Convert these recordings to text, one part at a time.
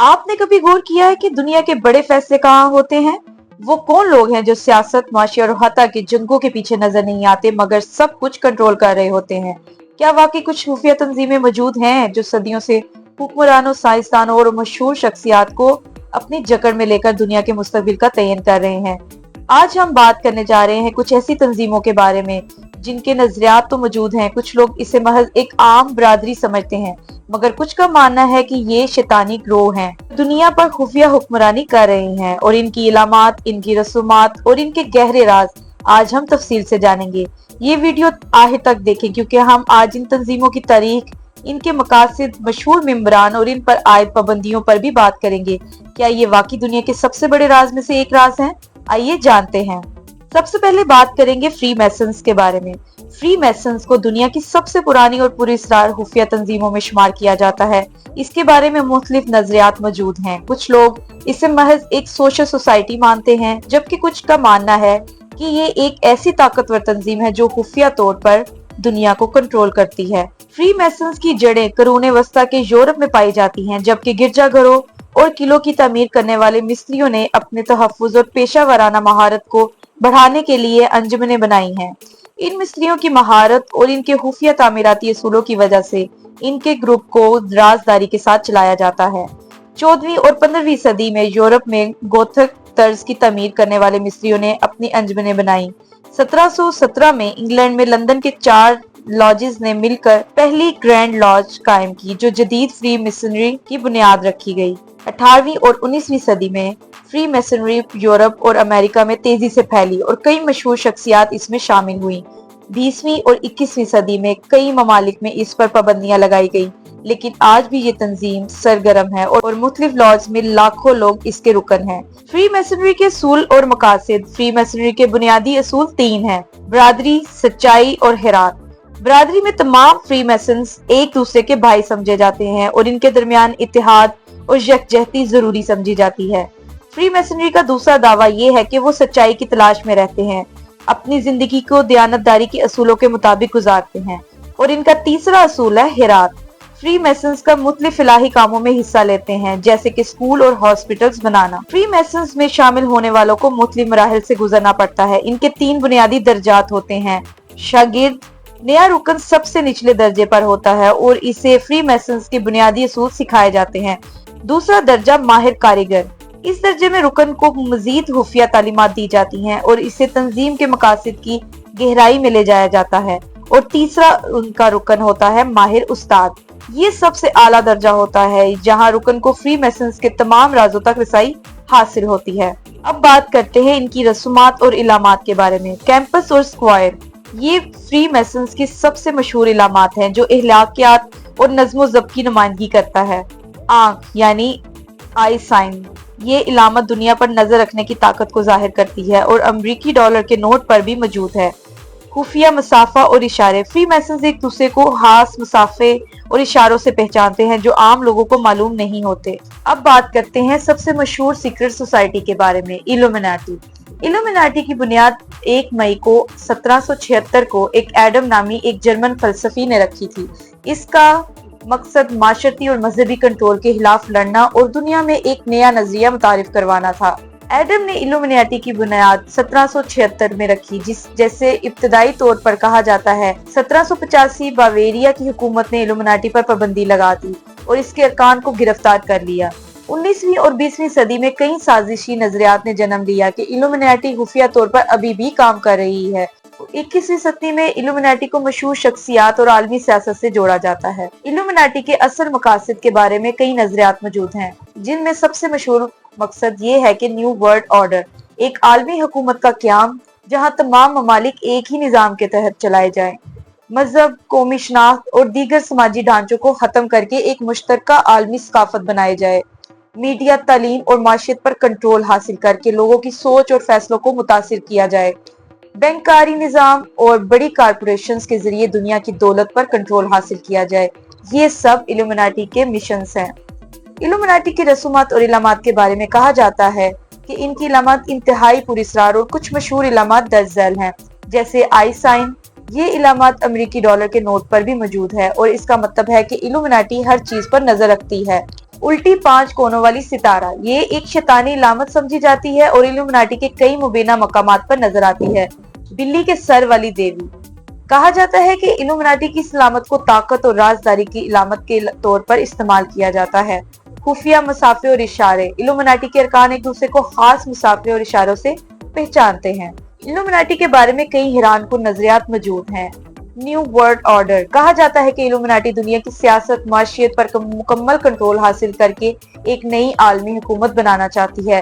آپ نے कभी गौर किया है कि दुनिया के बड़े फैसले कहाँ होते हैं? वो कौन लोग हैं जो सियासत, माशी और हत्या की जंगों के पीछे नजर नहीं आते मगर सब कुछ कंट्रोल कर रहे होते हैं? क्या वाकई कुछ खुफिया तंजीमें मौजूद हैं जो सदियों से हुक्मरानों, साइंसदानों और मशहूर शख्सियात को अपनी जकड़ में लेकर दुनिया के मुस्तकबिल का तयन कर रहे हैं? आज हम बात करने जा रहे हैं कुछ ऐसी तंजीमों के बारे में जिनके नजरियात तो मौजूद हैं। कुछ लोग इसे महज एक आम बरादरी समझते हैं, मगर कुछ का मानना है कि ये शैतानी ग्रोह हैं, दुनिया पर खुफिया हुक्मरानी कर रहे हैं, और इनकी इलामात, इनकी रसूमात और इनके गहरे राज आज हम तफसील से जानेंगे। ये वीडियो आखिर तक देखें क्योंकि हम आज इन तंजीमों की तारीख, इनके मकासद, मशहूर मेंबरान और इन पर आयद पाबंदियों पर भी बात करेंगे। क्या ये वाकई दुनिया के सबसे बड़े राज में से एक राज है? आइए जानते हैं। सबसे पहले बात करेंगे फ्री मैसन्स के बारे में। फ्री मैसन्स को दुनिया की सबसे पुरानी और पुरअसरार खुफिया तंजीमों में शुमार किया जाता है। इसके बारे में मुख्तलिफ नजरियात मौजूद हैं। कुछ लोग इसे महज एक सोशल सोसाइटी मानते हैं, जबकि कुछ का मानना है कि ये एक ऐसी ताकतवर तंजीम है जो खुफिया तौर पर दुनिया को कंट्रोल करती है। फ्री मैसन्स की जड़ें करूने वस्ता के यूरोप में पाई जाती हैं, जबकि गिरजाघरों और किलों की तामीर करने वाले मिस्त्रियों ने अपने तहफ्फुज़ और पेशा वराना महारत को बढ़ाने के लिए अंजुमनें बनाई हैं। इन मिस्त्रियों की महारत और इनके खुफिया तामीराती असूलों की वजह से इनके ग्रुप को राजदारी के साथ चलाया जाता है। 14वीं और 15वीं सदी में यूरोप में गोथक तर्ज की तामीर करने वाले मिस्त्रियों ने अपनी अंजुमनें बनाई। 1717 में इंग्लैंड में लंदन के 4 लॉजेस ने मिलकर पहली ग्रैंड लॉज कायम की, जो जदीद फ्री मिशनरी की बुनियाद रखी गई। 18वीं और 19वीं सदी में फ्री मैसनरी यूरोप और अमेरिका में तेजी से फैली और कई मशहूर शख्सियात इसमें शामिल हुई। 20वीं और 21वीं सदी में कई ममालिक में इस पर पाबंदियां लगाई गई, लेकिन आज भी ये तंजीम सरगर्म है और मुख्तलिफ लॉज में लाखों लोग इसके रुकन हैं। फ्री मैसनरी के असूल और मकासद। फ्री मैसनरी के बुनियादी असूल 3 हैं: बरादरी, सच्चाई और हिरात। बरादरी में तमाम फ्री मैसन्स एक दूसरे के भाई समझे जाते हैं और इनके दरमियान इत्तेहाद और यकजहती जरूरी समझी जाती है। फ्री मैसनरी का दूसरा दावा ये है कि वो सच्चाई की तलाश में रहते हैं, अपनी जिंदगी को दयानतदारी के असूलों के मुताबिक गुजारते हैं। और इनका तीसरा असूल है हिरात। फ्री मैसन्स का मुख्तलिफ इलाही कामों में हिस्सा लेते हैं, जैसे कि स्कूल और हॉस्पिटल्स बनाना। फ्री मैसन्स में शामिल होने वालों को मुख्तलिफ मराहिल से गुजरना पड़ता है। इनके 3 बुनियादी दर्जात होते हैं। शागिर्द, नया रुकन सबसे निचले दर्जे पर होता है और इसे फ्री मैसन्स के बुनियादी असूल सिखाए जाते हैं। दूसरा दर्जा माहिर कारीगर। इस दर्जे में रुकन को मजीद खुफिया तालीमात दी जाती हैं और इसे तंजीम के मकासद की गहराई में ले जाया जाता है। और तीसरा उनका रुकन होता है माहिर उस्ताद। ये सबसे आला दर्जा होता है जहां रुकन को फ्री मैसन्स के तमाम राजों तक रसाई हासिल होती है। अब बात करते हैं इनकी रसूमात और इलामात के बारे में। कैंपस और स्क्वायर, ये फ्री मैसन्स की सबसे मशहूर इलामात हैं जो इखलाकियात और नज़्म ज़ब्त की नुमाइंदगी करता है। आंख यानी आई साइन, ये इलामत दुनिया पर नजर रखने की ताकत को जाहिर करती है और अमरीकी डॉलर के नोट पर भी मौजूद है। खुफिया मसाफा और इशारे। फ्री मैसन्स एक दूसरे को खास मुसाफे और इशारों से पहचानते हैं जो आम लोगों को मालूम नहीं होते। अब बात करते हैं सबसे मशहूर सीक्रेट सोसाइटी के बारे में, इल्यूमिनाटी। इल्यूमिनाटी की बुनियाद 1 मई को 1776 को एक एडम नामी एक जर्मन फलसफी ने रखी थी। इसका मकसद माशरती और मजहबी कंट्रोल के खिलाफ लड़ना और दुनिया में एक नया नजरिया मुतारिफ करवाना था। एडम ने इल्यूमिनाटी की बुनियाद 1776 में रखी, जैसे इब्तदाई तौर पर कहा जाता है। 1785 बावेरिया की हुकूमत ने इल्यूमिनाटी पर पाबंदी लगा दी और इसके अरकान को गिरफ्तार कर लिया। 19वीं और 20वीं सदी में कई साजिशी नजरियात ने जन्म लिया कि इल्यूमिनाटी खुफिया तौर पर अभी भी काम कर रही है। 21वीं सदी में इल्यूमिनाटी को मशहूर शख्सियात और आलमी सियासत से जोड़ा जाता है। इल्यूमिनाटी के असल मकासद के बारे में कई नजरियात मौजूद हैं, जिनमें सबसे मशहूर मकसद ये है कि न्यू वर्ल्ड ऑर्डर, एक आलमी हुकूमत का क्याम जहां तमाम ममालिक एक ही निजाम के तहत चलाए जाएं। मजहब, कौमी शनाख्त और दीगर समाजी ढांचों को खत्म करके एक मुश्तरका आलमी सकाफत बनाए जाए। मीडिया, तालीम और माशियत पर कंट्रोल हासिल करके लोगों की सोच और फैसलों को मुतासिर किया जाए। बैंकारी निजाम और बड़ी कारपोरेशंस के जरिए दुनिया की दौलत पर कंट्रोल हासिल किया जाए। ये सब इल्यूमिनाटी के मिशंस हैं। इल्यूमिनाटी की रसूमात और इलामात के बारे में कहा जाता है कि इनकी इलामात इंतहाई पुरअसरार और कुछ मशहूर इलामात दर्ज झैल हैं, जैसे आई साइन। ये इलामात अमेरिकी डॉलर के नोट पर भी मौजूद है और इसका मतलब है कि इल्यूमिनाटी हर चीज पर नजर रखती है। الٹی 5 کونوں والی ستارہ یہ ایک شیطانی علامت سمجھی جاتی ہے اور الومناٹی کے کئی مبینہ مقامات پر نظر آتی ہے۔ بلی کے سر والی دیوی کہا جاتا ہے کہ الومناٹی کی اس علامت کو طاقت اور رازداری کی علامت کے طور پر استعمال کیا جاتا ہے۔ خفیہ مسافے اور اشارے الومناٹی کے ارکان ایک دوسرے کو خاص مسافے اور اشاروں سے پہچانتے ہیں۔ الومناٹی کے بارے میں کئی حیران کن نظریات موجود ہیں۔ نیو ورلڈ آرڈر کہا جاتا ہے کہ الومناٹی دنیا کی سیاست معیشت پر مکمل کنٹرول حاصل کر کے ایک نئی عالمی حکومت بنانا چاہتی ہے۔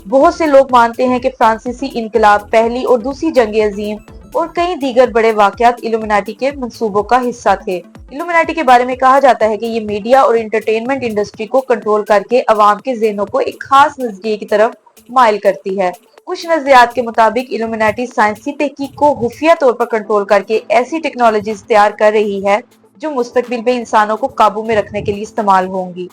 بہت سے لوگ مانتے ہیں کہ فرانسیسی انقلاب، پہلی اور دوسری جنگ عظیم اور کئی دیگر بڑے واقعات الومناٹی کے منصوبوں کا حصہ تھے۔ الومناٹی کے بارے میں کہا جاتا ہے کہ یہ میڈیا اور انٹرٹینمنٹ انڈسٹری کو کنٹرول کر کے عوام کے ذہنوں کو ایک خاص نظریے کی طرف مائل کرتی ہے۔ کچھ نظریات کے مطابق الومناٹی سائنسی تحقیق کو خفیہ طور پر کنٹرول کر کے ایسی ٹیکنالوجیز تیار کر رہی ہے جو مستقبل میں انسانوں کو قابو میں رکھنے کے لیے استعمال ہوں گی۔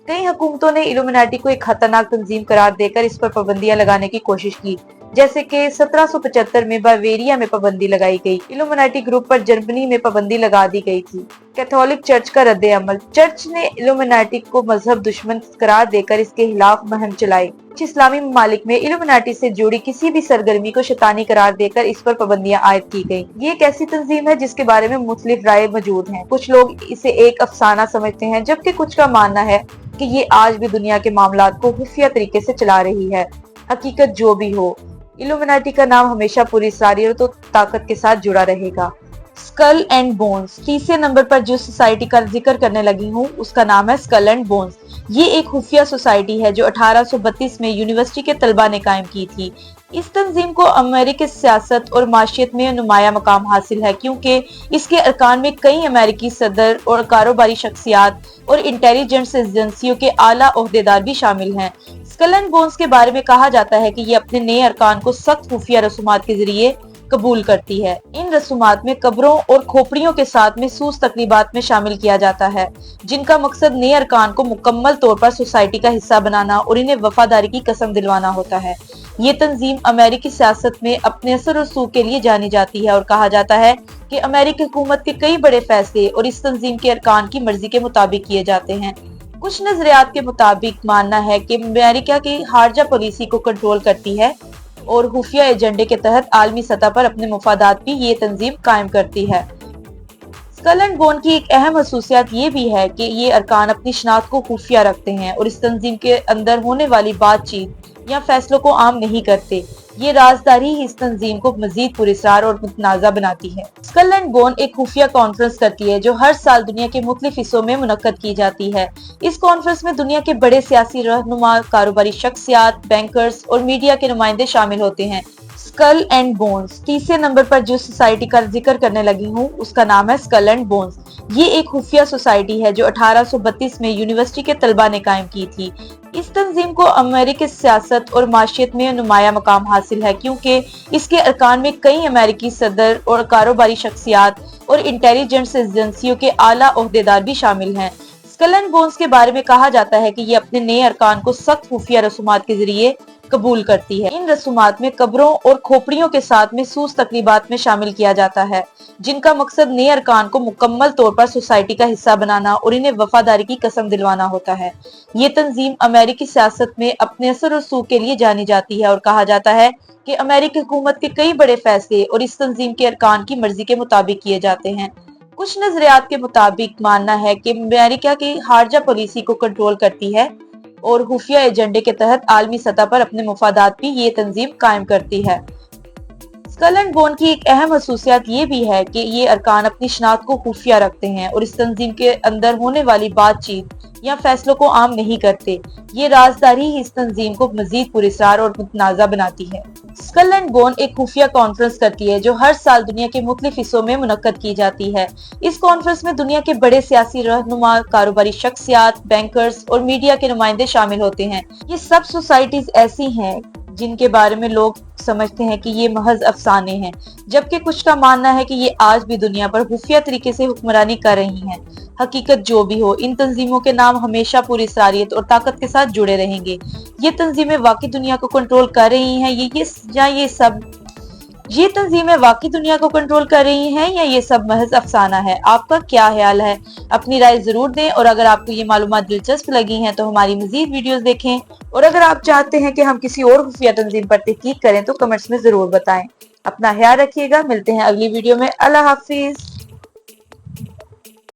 کئی حکومتوں نے الومناٹی کو ایک خطرناک تنظیم قرار دے کر اس پر پابندیاں لگانے کی کوشش کی، جیسے کہ 1775 میں باویریا میں پابندی لگائی گئی۔ الومناٹی گروپ پر جرمنی میں پابندی لگا دی گئی تھی۔ کیتھولک چرچ کا رد عمل چرچ نے الومناٹی کو مذہب دشمن قرار دے کر اس کے خلاف مہم چلائی۔ کچھ اسلامی ممالک میں الومناٹی سے جڑی کسی بھی سرگرمی کو شیطانی قرار دے کر اس پر پابندیاں عائد کی گئی۔ یہ ایک ایسی تنظیم ہے جس کے بارے میں مختلف رائے موجود ہیں۔ کچھ لوگ اسے ایک افسانہ سمجھتے ہیں، جبکہ کچھ کا ماننا ہے کہ یہ آج بھی دنیا کے معاملات کو خفیہ طریقے سے چلا رہی ہے۔ حقیقت جو بھی ہو، الومناٹی کا نام ہمیشہ پوری اسرائیلیت اور طاقت کے ساتھ جڑا رہے گا۔ اسکل اینڈ بونز تیسرے نمبر پر جس سوسائٹی کا ذکر کرنے لگی ہوں اس کا نام ہے اسکل اینڈ بونز۔ یہ ایک خفیہ سوسائٹی ہے جو 1832 میں یونیورسٹی کے طلباء نے قائم کی تھی۔ اس تنظیم کو امریکی سیاست اور معیشت میں نمایاں مقام حاصل ہے، کیونکہ اس کے ارکان میں کئی امریکی صدر اور کاروباری شخصیات اور انٹیلیجنس ایجنسیوں کے اعلیٰ عہدیدار بھی شامل ہیں۔ اسکل اینڈ بونز کے بارے میں کہا جاتا ہے کہ یہ اپنے نئے ارکان کو سخت خفیہ رسومات کے ذریعے قبول کرتی ہے۔ ان رسومات میں قبروں اور کھوپڑیوں کے ساتھ محسوس تقریبات میں شامل کیا جاتا ہے، جن کا مقصد نئے ارکان کو مکمل طور پر سوسائٹی کا حصہ بنانا اور انہیں وفاداری کی قسم دلوانا ہوتا ہے۔ یہ تنظیم امریکی سیاست میں اپنے اثر و رسوخ کے لیے جانی جاتی ہے اور کہا جاتا ہے کہ امریکی حکومت کے کئی بڑے فیصلے اور اس تنظیم کے ارکان کی مرضی کے مطابق کیے جاتے ہیں۔ کچھ نظریات کے مطابق ماننا ہے کہ امریکہ کی خارجہ پالیسی کو کنٹرول کرتی ہے اور خفیہ ایجنڈے کے تحت عالمی سطح پر اپنے مفادات بھی یہ تنظیم قائم کرتی ہے۔ اسکل اینڈ بون کی ایک اہم خصوصیت یہ بھی ہے کہ یہ ارکان اپنی شناخت کو خفیہ رکھتے ہیں اور اس تنظیم کے اندر ہونے والی بات چیت یا فیصلوں کو عام نہیں کرتے۔ یہ رازداری ہی اس تنظیم کو مزید پراسرار اور متنازع بناتی ہے۔ اسکل اینڈ بون ایک خفیہ کانفرنس کرتی ہے جو ہر سال دنیا کے مختلف حصوں میں منعقد کی جاتی ہے۔ اس کانفرنس میں دنیا کے بڑے سیاسی رہنما، کاروباری شخصیات، بینکرز اور میڈیا کے نمائندے شامل ہوتے ہیں۔ اسکل اینڈ بونز تیسرے نمبر پر جس سوسائٹی کا ذکر کرنے لگی ہوں اس کا نام ہے اسکل اینڈ بونز۔ یہ ایک خفیہ سوسائٹی ہے جو 1832 میں یونیورسٹی کے طلباء نے قائم کی تھی۔ اس تنظیم کو امریکی سیاست اور معیشت میں نمایاں مقام حاصل ہے، کیونکہ اس کے ارکان میں کئی امریکی صدر اور کاروباری شخصیات اور انٹیلیجنس ایجنسیوں کے اعلیٰ عہدیدار بھی شامل ہیں۔ اسکل اینڈ بونز کے بارے میں کہا جاتا ہے کہ یہ اپنے نئے ارکان کو سخت خفیہ رسومات کے ذریعے قبول کرتی ہے۔ ان رسومات میں قبروں اور کھوپڑیوں کے ساتھ محسوس تقریبات میں شامل کیا جاتا ہے، جن کا مقصد نئے ارکان کو مکمل طور پر سوسائٹی کا حصہ بنانا اور انہیں وفاداری کی قسم دلوانا ہوتا ہے۔ یہ تنظیم امریکی سیاست میں اپنے اثر و رسوخ کے لیے جانی جاتی ہے اور کہا جاتا ہے کہ امریکی حکومت کے کئی بڑے فیصلے اور اس تنظیم کے ارکان کی مرضی کے مطابق کیے جاتے ہیں۔ کچھ نظریات کے مطابق ماننا ہے کہ امریکہ کی خارجہ پالیسی کو کنٹرول کرتی ہے اور خفیہ ایجنڈے کے تحت عالمی سطح پر اپنے مفادات بھی یہ تنظیم قائم کرتی ہے۔ اسکل اینڈ بون کی ایک اہم خصوصیت یہ بھی ہے کہ یہ ارکان اپنی شناخت کو خفیہ رکھتے ہیں اور اس تنظیم کے اندر ہونے والی بات چیت یا فیصلوں کو عام نہیں کرتے۔ یہ رازداری ہی اس تنظیم کو مزید پراسرار اور متنازع بناتی ہے۔ اسکل اینڈ بون ایک خفیہ کانفرنس کرتی ہے جو ہر سال دنیا کے مختلف حصوں میں منعقد کی جاتی ہے۔ اس کانفرنس میں دنیا کے بڑے سیاسی رہنما، کاروباری شخصیات، بینکرز اور میڈیا کے نمائندے شامل ہوتے ہیں۔ یہ سب سوسائٹیز ایسی ہیں جن کے بارے میں لوگ سمجھتے ہیں کہ یہ محض افسانے ہیں، جبکہ کچھ کا ماننا ہے کہ یہ آج بھی دنیا پر خفیہ طریقے سے حکمرانی کر رہی ہیں۔ حقیقت جو بھی ہو، ان تنظیموں کے نام ہمیشہ پوری اسرائیلیت اور طاقت کے ساتھ جڑے رہیں گے۔ یہ تنظیمیں واقعی دنیا کو کنٹرول کر رہی ہیں یا یہ سب ये तंजीमें वाकई दुनिया को कंट्रोल कर रही हैं या ये सब महज अफसाना है? आपका क्या ख्याल है? अपनी राय जरूर दें, और अगर आपको ये मालूमात दिलचस्प लगी हैं तो हमारी मजीद वीडियोस देखें, और अगर आप चाहते हैं कि हम किसी और खुफिया तंजीम पर तहकीक करें तो कमेंट्स में जरूर बताएं। अपना ख्याल रखिएगा, मिलते हैं अगली वीडियो में। अल्लाह हाफिज।